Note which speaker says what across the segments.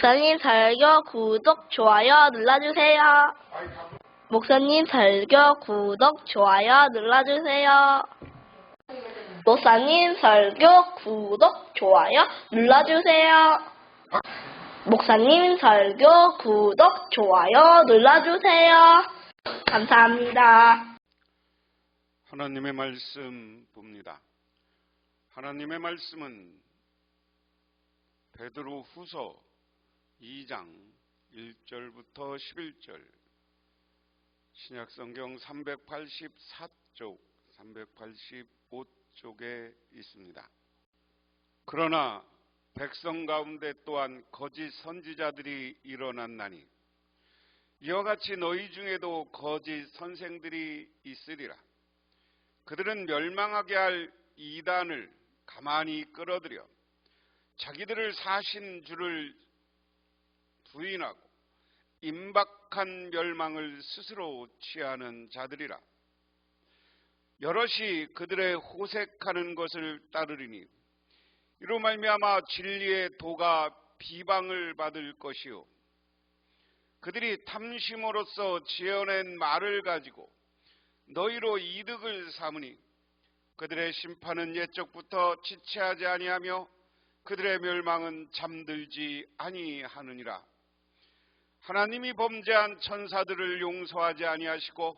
Speaker 1: 목사님 설교 구독, 좋아요 눌러주세요. 목사님 설교 구독, 좋아요 눌러주세요. 목사님 설교 구독, 좋아요 눌러주세요. 목사님 설교 구독, 좋아요 눌러주세요. 감사합니다.
Speaker 2: 하나님의 말씀 봅니다. 하나님의 말씀은 베드로 후서 2장 1절부터 11절, 신약성경 384쪽, 385쪽에 있습니다. 그러나 백성 가운데 또한 거짓 선지자들이 일어났나니 이와 같이 너희 중에도 거짓 선생들이 있으리라. 그들은 멸망하게 할 이단을 가만히 끌어들여 자기들을 사신 주를 부인하고 임박한 멸망을 스스로 취하는 자들이라. 여럿이 그들의 호색하는 것을 따르리니 이로 말미암아 진리의 도가 비방을 받을 것이요, 그들이 탐심으로써 지어낸 말을 가지고 너희로 이득을 삼으니 그들의 심판은 옛적부터 지체하지 아니하며 그들의 멸망은 잠들지 아니하느니라. 하나님이 범죄한 천사들을 용서하지 아니하시고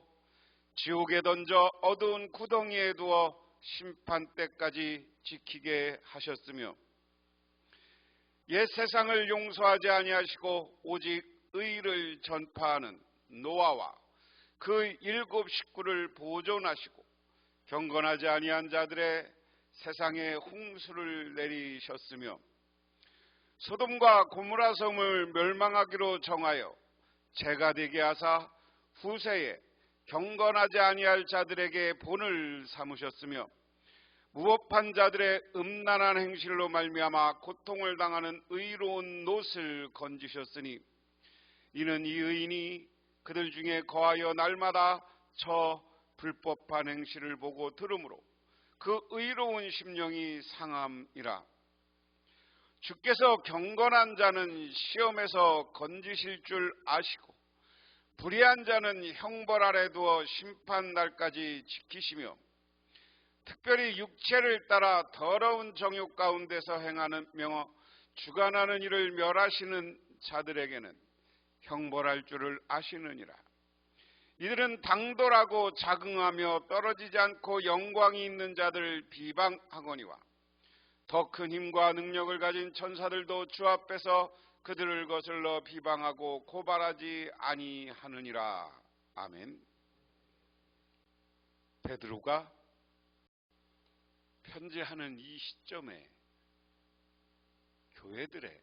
Speaker 2: 지옥에 던져 어두운 구덩이에 두어 심판 때까지 지키게 하셨으며 옛 세상을 용서하지 아니하시고 오직 의를 전파하는 노아와 그 7 식구를 보존하시고 경건하지 아니한 자들의 세상에 홍수를 내리셨으며 소돔과 고모라 성을 멸망하기로 정하여 재가 되게 하사 후세에 경건하지 아니할 자들에게 본을 삼으셨으며 무법한 자들의 음란한 행실로 말미암아 고통을 당하는 의로운 놋을 건지셨으니 이는 이 의인이 그들 중에 거하여 날마다 저 불법한 행실을 보고 들으므로 그 의로운 심령이 상함이라. 주께서 경건한 자는 시험에서 건지실 줄 아시고 불의한 자는 형벌 아래 두어 심판 날까지 지키시며 특별히 육체를 따라 더러운 정욕 가운데서 행하며 주관하는 일을 멸하시는 자들에게는 형벌할 줄을 아시느니라. 이들은 당돌하고 자긍하며 떨어지지 않고 영광이 있는 자들을 비방하거니와 더 큰 힘과 능력을 가진 천사들도 주 앞에서 그들을 거슬러 비방하고 고발하지 아니하느니라. 아멘. 베드로가 편지하는 이 시점에 교회들의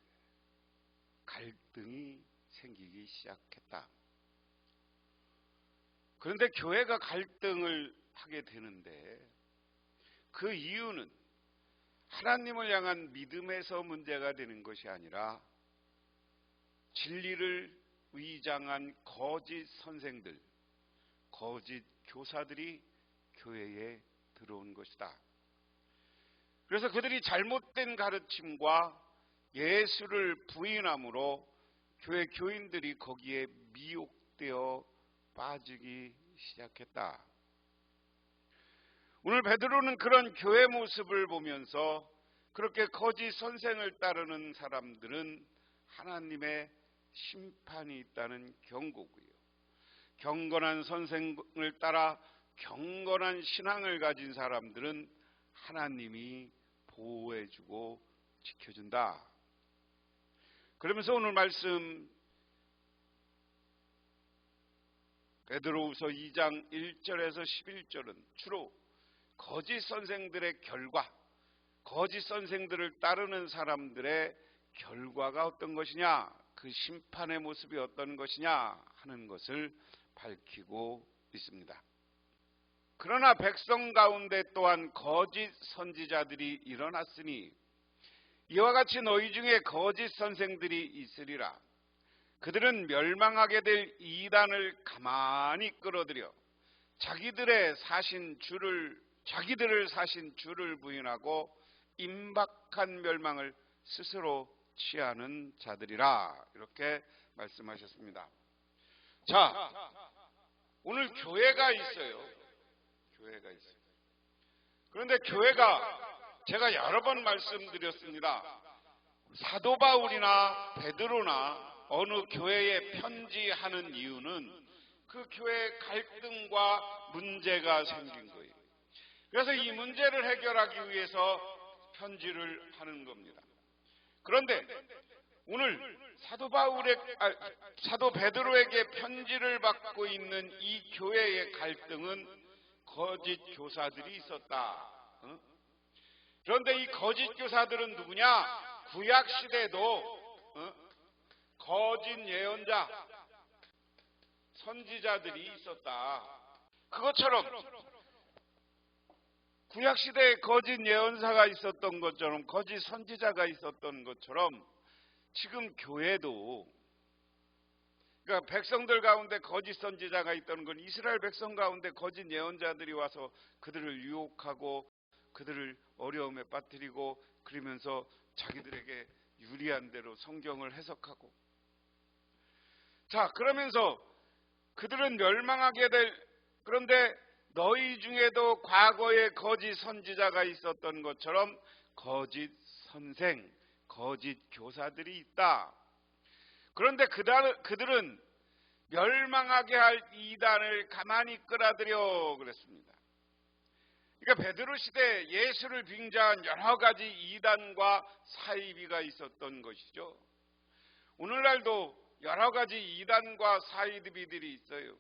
Speaker 2: 갈등이 생기기 시작했다. 그런데 교회가 갈등을 하게 되는데 그 이유는 하나님을 향한 믿음에서 문제가 되는 것이 아니라 진리를 위장한 거짓 선생들, 거짓 교사들이 교회에 들어온 것이다. 그래서 그들이 잘못된 가르침과 예수를 부인함으로 교회 교인들이 거기에 미혹되어 빠지기 시작했다. 오늘 베드로는 그런 교회 모습을 보면서 그렇게 거짓 선생을 따르는 사람들은 하나님의 심판이 있다는 경고고요, 경건한 선생을 따라 경건한 신앙을 가진 사람들은 하나님이 보호해주고 지켜준다. 그러면서 오늘 말씀 베드로후서 2장 1절에서 11절은 주로 거짓 선생들의 결과, 거짓 선생들을 따르는 사람들의 결과가 어떤 것이냐, 그 심판의 모습이 어떤 것이냐 하는 것을 밝히고 있습니다. 그러나 백성 가운데 또한 거짓 선지자들이 일어났으니 이와 같이 너희 중에 거짓 선생들이 있으리라. 그들은 멸망하게 될 이단을 가만히 끌어들여 자기들을 사신 주를 부인하고 임박한 멸망을 스스로 취하는 자들이라 이렇게 말씀하셨습니다. 자, 오늘 교회가 있어요. 교회가 있어요. 그런데 교회가 제가 여러 번 말씀드렸습니다. 사도 바울이나 베드로나 어느 교회에 편지하는 이유는 그 교회에 갈등과 문제가 생긴 거예요. 그래서 이 문제를 해결하기 위해서 편지를 하는 겁니다. 그런데 오늘 사도 베드로에게 편지를 받고 있는 이 교회의 갈등은 거짓 교사들이 있었다. 그런데 이 거짓 교사들은 누구냐? 구약 시대에도 거짓 예언자, 선지자들이 있었다. 그것처럼 구약 시대에 거짓 예언사가 있었던 것처럼, 거짓 선지자가 있었던 것처럼 지금 교회도, 그러니까 백성들 가운데 거짓 선지자가 있다는 건 이스라엘 백성 가운데 거짓 예언자들이 와서 그들을 유혹하고 그들을 어려움에 빠뜨리고 그러면서 자기들에게 유리한 대로 성경을 해석하고, 자, 그러면서 그들은 멸망하게 될, 그런데 너희 중에도 과거에 거짓 선지자가 있었던 것처럼 거짓 선생, 거짓 교사들이 있다. 그런데 그들은 멸망하게 할 이단을 가만히 끌어들여 그랬습니다. 그러니까 베드로 시대에 예수를 빙자한 여러 가지 이단과 사이비가 있었던 것이죠. 오늘날도 여러 가지 이단과 사이비들이 있어요.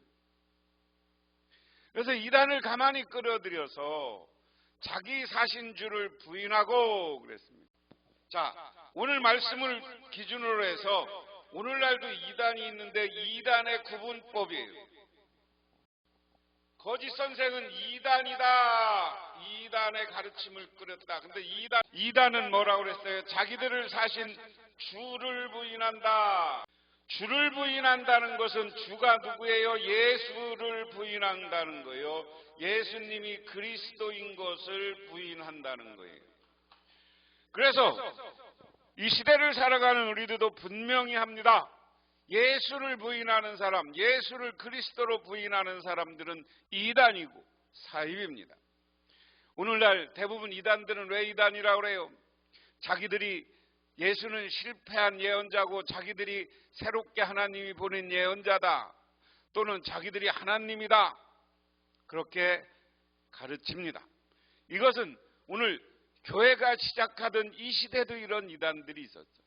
Speaker 2: 그래서 이단을 가만히 끌어들여서 자기 사신주를 부인하고 그랬습니다. 자, 오늘 말씀을 기준으로 해서 오늘날도 이단이 있는데 이단의 구분법이에요. 거짓 선생은 이단이다. 이단의 가르침을 끌었다. 근데 이단은 뭐라고 그랬어요? 자기들을 사신 주를 부인한다. 주를 부인한다는 것은 주가 누구예요? 예수를 부인한다는 거예요. 예수님이 그리스도인 것을 부인한다는 거예요. 그래서 이 시대를 살아가는 우리들도 분명히 합니다. 예수를 부인하는 사람, 예수를 그리스도로 부인하는 사람들은 이단이고 사입입니다. 오늘날 대부분 이단들은 왜 이단이라고 그래요? 자기들이 예수는 실패한 예언자고 자기들이 새롭게 하나님이 보낸 예언자다. 또는 자기들이 하나님이다. 그렇게 가르칩니다. 이것은 오늘 교회가 시작하던 이 시대도 이런 이단들이 있었죠.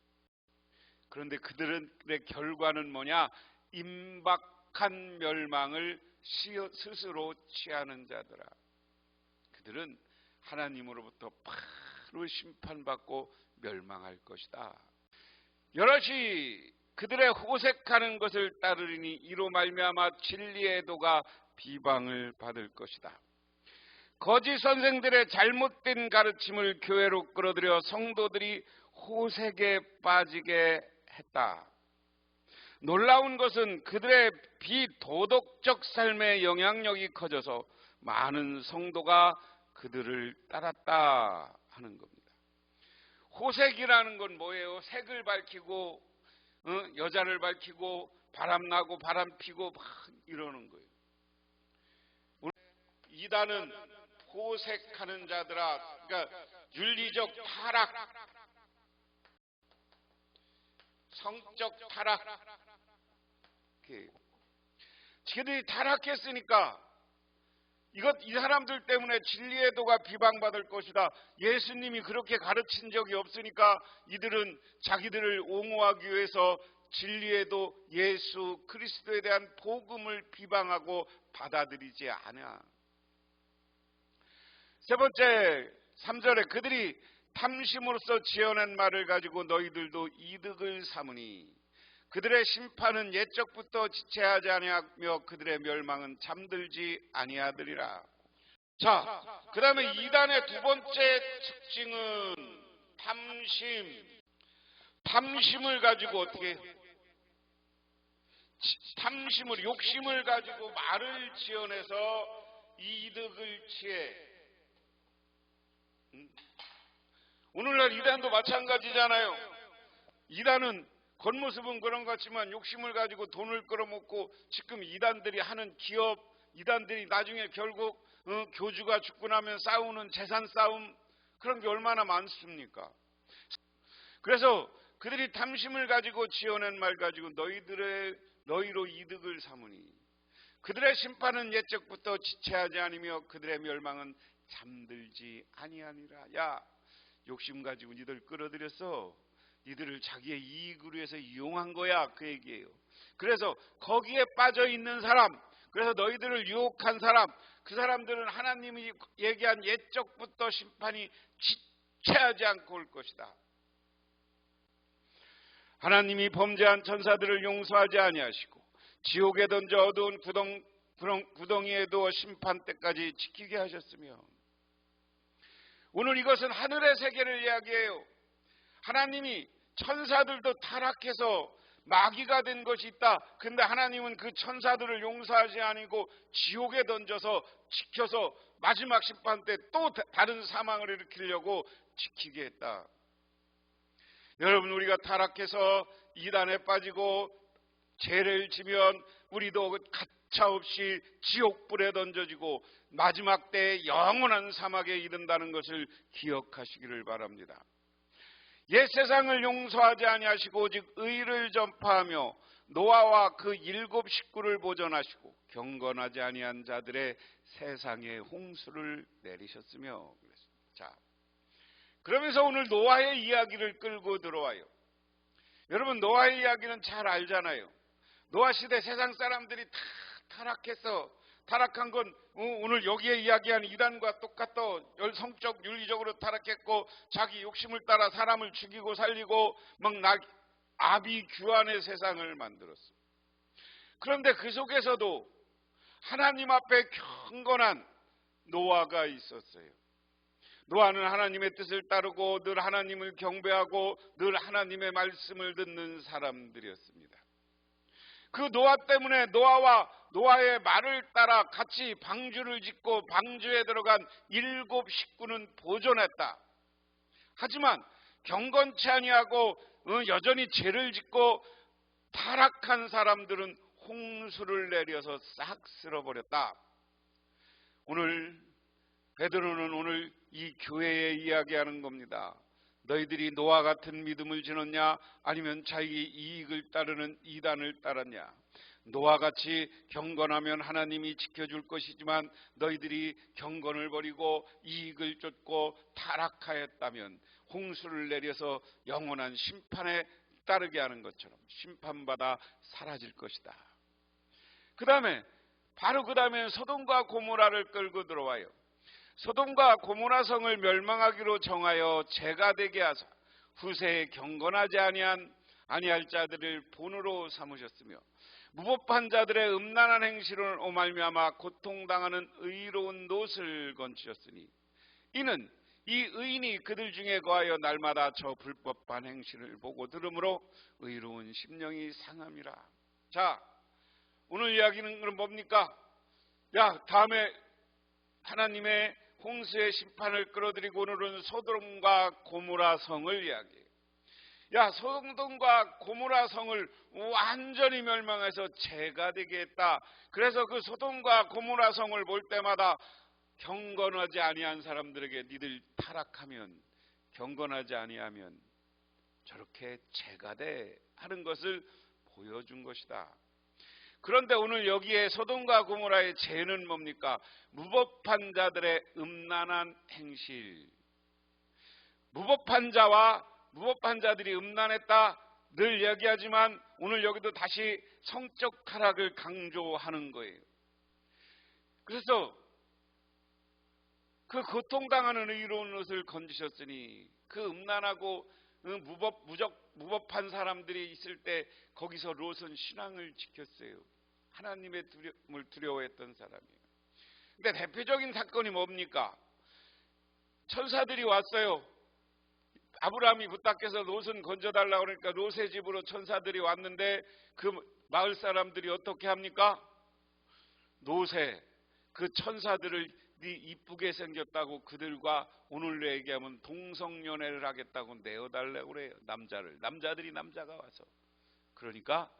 Speaker 2: 그런데 그들의 결과는 뭐냐? 임박한 멸망을 스스로 취하는 자들아. 그들은 하나님으로부터 바로 심판받고 멸망할 것이다. 여럿이 그들의 호색하는 것을 따르리니 이로 말미암아 진리의 도가 비방을 받을 것이다. 거짓 선생들의 잘못된 가르침을 교회로 끌어들여 성도들이 호색에 빠지게 했다. 놀라운 것은 그들의 비도덕적 삶의 영향력이 커져서 많은 성도가 그들을 따랐다 하는 겁니다. 호색이라는 건 뭐예요? 색을 밝히고 여자를 밝히고 바람나고 바람 피고 막 이러는 거예요. 이단은 호색하는 자들아, 그러니까 윤리적 타락, 성적 타락, 지들이 타락했으니까 이 사람들 때문에 진리의 도가 비방받을 것이다. 예수님이 그렇게 가르친 적이 없으니까 이들은 자기들을 옹호하기 위해서 진리의 도 예수 그리스도에 대한 복음을 비방하고 받아들이지 않아. 세 번째 3절에 그들이 탐심으로써 지어낸 말을 가지고 너희들도 이득을 삼으니 그들의 심판은 옛적부터 지체하지 아니하며 그들의 멸망은 잠들지 아니하리라. 자, 그 다음에 이단의 두 번째 특징은 탐심을 가지고 어떻게 탐심을 욕심을 가지고 말을 지어내서 이득을 취해. 오늘날 이단도 마찬가지잖아요. 이단은 겉모습은 그런 것 같지만 욕심을 가지고 돈을 끌어먹고 지금 이단들이 하는 기업, 이단들이 나중에 결국 교주가 죽고 나면 싸우는 재산 싸움, 그런 게 얼마나 많습니까? 그래서 그들이 탐심을 가지고 지어낸 말 가지고 너희로 이득을 삼으니 그들의 심판은 옛적부터 지체하지 아니며 그들의 멸망은 잠들지 아니하니라. 야, 욕심 가지고 니들 끌어들였어. 니들을 자기의 이익을 위해서 이용한 거야, 그 얘기예요. 그래서 거기에 빠져 있는 사람, 그래서 너희들을 유혹한 사람, 그 사람들은 하나님이 얘기한 옛적부터 심판이 지체하지 않고 올 것이다. 하나님이 범죄한 천사들을 용서하지 아니하시고 지옥에 던져 어두운 구덩이에 두어 심판 때까지 지키게 하셨으며, 오늘 이것은 하늘의 세계를 이야기해요. 하나님이 천사들도 타락해서 마귀가 된 것이 있다. 근데 하나님은 그 천사들을 용서하지 아니고 지옥에 던져서 지켜서 마지막 심판 때 또 다른 사망을 일으키려고 지키게 했다. 여러분, 우리가 타락해서 이단에 빠지고 죄를 지면 우리도 가차없이 지옥불에 던져지고 마지막 때에 영원한 사막에 이른다는 것을 기억하시기를 바랍니다. 옛 세상을 용서하지 아니하시고 오직 의를 전파하며 노아와 그 7 식구를 보존하시고 경건하지 아니한 자들의 세상에 홍수를 내리셨으며. 자, 그러면서 오늘 노아의 이야기를 끌고 들어와요. 여러분, 노아의 이야기는 잘 알잖아요. 노아 시대 세상 사람들이 다 타락해서, 타락한 건 오늘 여기에 이야기한 이단과 똑같다. 성적 윤리적으로 타락했고 자기 욕심을 따라 사람을 죽이고 살리고 막 아비규환의 세상을 만들었어요. 그런데 그 속에서도 하나님 앞에 경건한 노아가 있었어요. 노아는 하나님의 뜻을 따르고 늘 하나님을 경배하고 늘 하나님의 말씀을 듣는 사람들이었습니다. 그 노아 때문에 노아와 노아의 말을 따라 같이 방주를 짓고 방주에 들어간 7 식구는 보존했다. 하지만 경건치 아니하고 여전히 죄를 짓고 타락한 사람들은 홍수를 내려서 싹 쓸어버렸다. 오늘 베드로는 오늘 이 교회에 이야기하는 겁니다. 너희들이 노아 같은 믿음을 지녔냐? 아니면 자기 이익을 따르는 이단을 따랐냐? 노아같이 경건하면 하나님이 지켜줄 것이지만 너희들이 경건을 버리고 이익을 쫓고 타락하였다면 홍수를 내려서 영원한 심판에 따르게 하는 것처럼 심판받아 사라질 것이다. 바로 그 다음에 소돔과 고모라를 끌고 들어와요. 소돔과 고모라 성을 멸망하기로 정하여 죄가 되게 하사 후세에 경건하지 아니할 자들을 본으로 삼으셨으며 무법한 자들의 음란한 행실을 오말미암아 고통당하는 의로운 놋을 건지셨으니 이는 이 의인이 그들 중에 거하여 날마다 저 불법한 행실을 보고 들으므로 의로운 심령이 상함이라. 자, 오늘 이야기는 그럼 뭡니까? 다음에 하나님의 홍수의 심판을 끌어들이고 오늘은 소돔과 고모라 성을 이야기해요. 소돔과 고모라 성을 완전히 멸망해서 죄가 되게 했다. 그래서 그 소돔과 고모라 성을 볼 때마다 경건하지 아니한 사람들에게 니들 타락하면, 경건하지 아니하면 저렇게 죄가 돼 하는 것을 보여준 것이다. 그런데 오늘 여기에 소돔과 고모라의 죄는 뭡니까? 무법한 자들의 음란한 행실. 무법한 자들이 음란했다 늘 이야기하지만 오늘 여기도 다시 성적 타락을 강조하는 거예요. 그래서 그 고통당하는 의로운 옷을 건지셨으니 그 음란하고 무법한 사람들이 있을 때 거기서 롯은 신앙을 지켰어요. 하나님의 두려움을 두려워했던 사람이에요. 근데 대표적인 사건이 뭡니까? 천사들이 왔어요. 아브라함이 부탁해서 롯은 건져달라고 그러니까 롯의 집으로 천사들이 왔는데 그 마을 사람들이 어떻게 합니까? 롯의 그 천사들을 이쁘게 생겼다고 그들과 오늘로 얘기하면 동성연애를 하겠다고 내어달라고 그래요. 남자들이 남자가 와서. 그러니까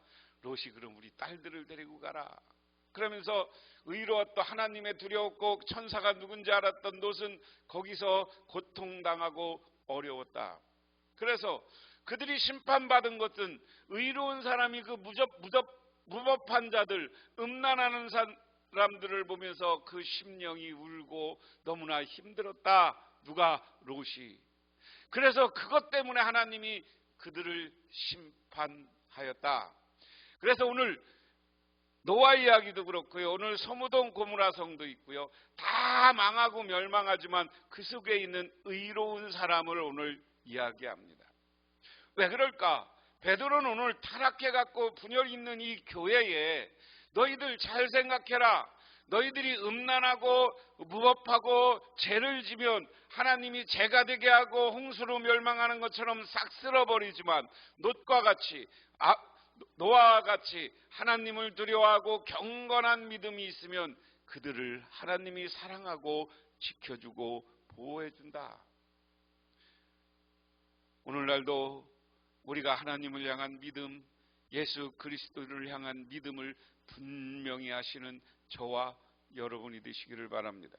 Speaker 2: 롯이 그럼 우리 딸들을 데리고 가라. 그러면서 의로웠던 하나님의 두려웠고 천사가 누군지 알았던 롯은 거기서 고통당하고 어려웠다. 그래서 그들이 심판받은 것은 의로운 사람이 그 무법한 자들, 음란하는 사람들을 보면서 그 심령이 울고 너무나 힘들었다. 누가? 롯이. 그래서 그것 때문에 하나님이 그들을 심판하였다. 그래서 오늘 노아 이야기도 그렇고요. 오늘 소무동 고무라성도 있고요. 다 망하고 멸망하지만 그 속에 있는 의로운 사람을 오늘 이야기합니다. 왜 그럴까? 베드로는 오늘 타락해갖고 분열 있는 이 교회에 너희들 잘 생각해라. 너희들이 음란하고 무법하고 죄를 지면 하나님이 죄가 되게 하고 홍수로 멸망하는 것처럼 싹 쓸어버리지만 노아와 같이 하나님을 두려워하고 경건한 믿음이 있으면 그들을 하나님이 사랑하고 지켜주고 보호해준다. 오늘날도 우리가 하나님을 향한 믿음, 예수 그리스도를 향한 믿음을 분명히 하시는 저와 여러분이 되시기를 바랍니다.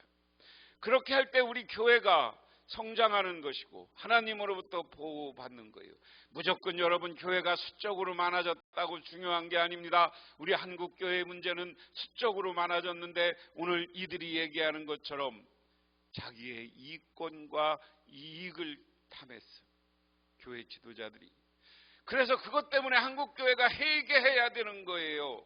Speaker 2: 그렇게 할 때 우리 교회가 성장하는 것이고 하나님으로부터 보호받는 거예요. 무조건 여러분 교회가 수적으로 많아졌다고 중요한 게 아닙니다. 우리 한국 교회의 문제는 수적으로 많아졌는데 오늘 이들이 얘기하는 것처럼 자기의 이권과 이익을 탐했어. 교회 지도자들이. 그래서 그것 때문에 한국 교회가 회개해야 되는 거예요.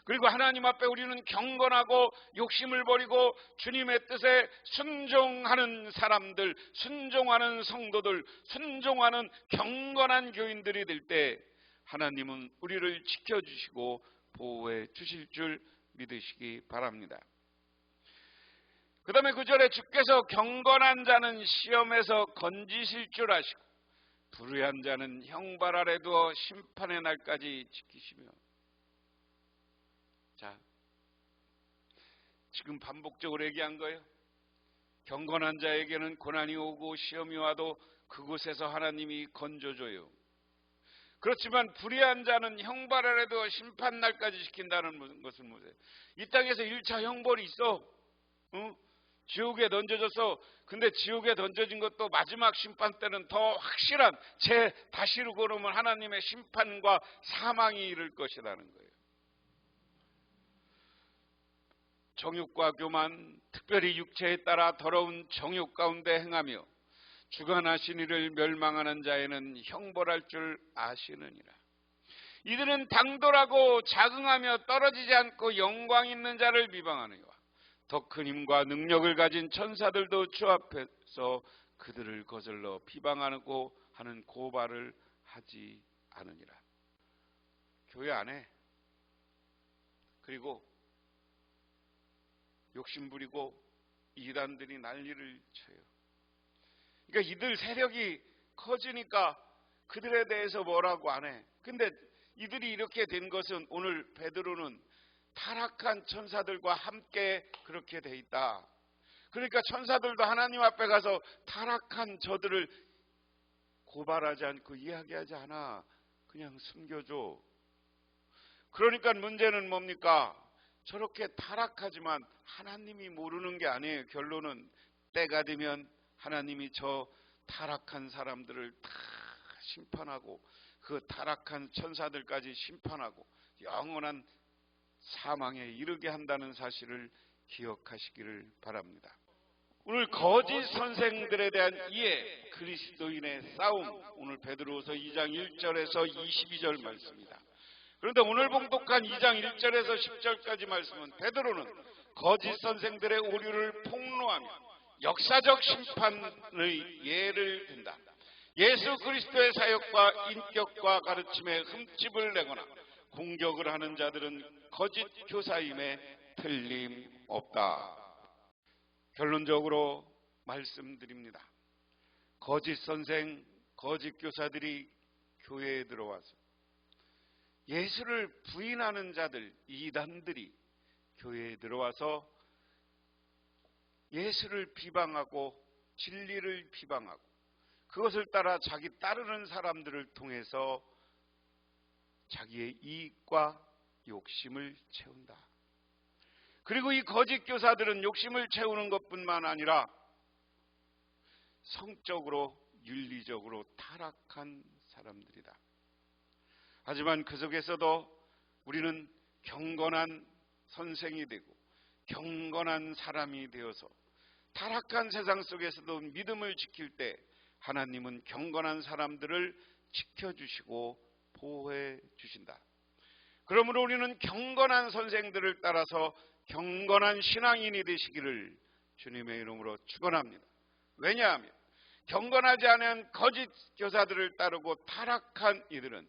Speaker 2: 그리고 하나님 앞에 우리는 경건하고 욕심을 버리고 주님의 뜻에 순종하는 사람들, 순종하는 성도들, 순종하는 경건한 교인들이 될 때 하나님은 우리를 지켜주시고 보호해 주실 줄 믿으시기 바랍니다. 그 다음에 9절에 주께서 경건한 자는 시험에서 건지실 줄 아시고 불의한 자는 형벌 아래 두어 심판의 날까지 지키시며. 자, 지금 반복적으로 얘기한 거예요. 경건한 자에게는 고난이 오고 시험이 와도 그곳에서 하나님이 건져줘요. 그렇지만 불의한 자는 형벌 아래 두어 심판 날까지 지킨다는 것은 뭐예요? 이 땅에서 1차 형벌이 있어. 지옥에 던져져서, 근데 지옥에 던져진 것도 마지막 심판 때는 더 확실한 죄 다시로 걸으면 하나님의 심판과 사망이 이를 것이라는 거예요. 정욕과 교만, 특별히 육체에 따라 더러운 정욕 가운데 행하며 주관하신 이를 멸망하는 자에는 형벌할 줄 아시느니라. 이들은 당돌하고 자긍하며 떨어지지 않고 영광 있는 자를 비방하느니와 더 큰 힘과 능력을 가진 천사들도 주 앞에서 그들을 거슬러 비방하고 하는 고발을 하지 않으니라. 교회 안에 그리고 욕심 부리고 이단들이 난리를 쳐요. 그러니까 이들 세력이 커지니까 그들에 대해서 뭐라고 안 해. 근데 이들이 이렇게 된 것은 오늘 베드로는 타락한 천사들과 함께 그렇게 돼 있다. 그러니까 천사들도 하나님 앞에 가서 타락한 저들을 고발하지 않고 이야기하지 않아. 그냥 숨겨줘. 그러니까 문제는 뭡니까? 저렇게 타락하지만 하나님이 모르는 게 아니에요. 결론은 때가 되면 하나님이 저 타락한 사람들을 다 심판하고 그 타락한 천사들까지 심판하고 영원한 사망에 이르게 한다는 사실을 기억하시기를 바랍니다. 오늘 거짓 선생들에 대한 이해, 그리스도인의 싸움, 오늘 베드로후서 2장 1절에서 22절 말씀입니다. 그런데 오늘 봉독한 2장 1절에서 10절까지 말씀은 베드로는 거짓 선생들의 오류를 폭로하며 역사적 심판의 예를 든다. 예수 그리스도의 사역과 인격과 가르침에 흠집을 내거나 공격을 하는 자들은 거짓 교사임에 틀림없다. 결론적으로 말씀드립니다. 거짓 선생, 거짓 교사들이 교회에 들어와서 예수를 부인하는 자들, 이단들이 교회에 들어와서 예수를 비방하고 진리를 비방하고 그것을 따라 자기 따르는 사람들을 통해서 자기의 이익과 욕심을 채운다. 그리고 이 거짓 교사들은 욕심을 채우는 것뿐만 아니라 성적으로 윤리적으로 타락한 사람들이다. 하지만 그 속에서도 우리는 경건한 선생이 되고 경건한 사람이 되어서 타락한 세상 속에서도 믿음을 지킬 때 하나님은 경건한 사람들을 지켜주시고 보호해 주신다. 그러므로 우리는 경건한 선생들을 따라서 경건한 신앙인이 되시기를 주님의 이름으로 축원합니다. 왜냐하면 경건하지 않은 거짓 교사들을 따르고 타락한 이들은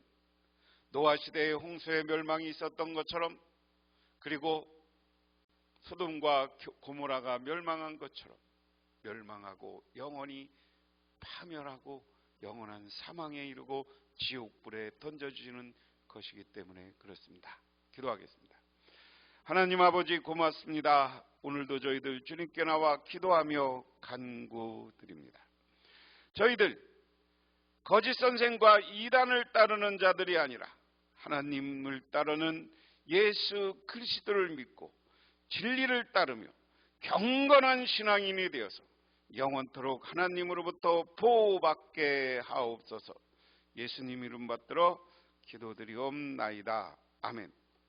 Speaker 2: 노아 시대의 홍수의 멸망이 있었던 것처럼, 그리고 소돔과 고모라가 멸망한 것처럼 멸망하고 영원히 파멸하고 영원한 사망에 이르고 지옥불에 던져주시는 것이기 때문에 그렇습니다. 기도하겠습니다. 하나님 아버지 고맙습니다. 오늘도 저희들 주님께 나와 기도하며 간구드립니다. 저희들 거짓 선생과 이단을 따르는 자들이 아니라 하나님을 따르는 예수 그리스도를 믿고 진리를 따르며 경건한 신앙인이 되어서 영원토록 하나님으로부터 보호받게 하옵소서. 예수님 이름 받들어 기도드리옵나이다. 아멘.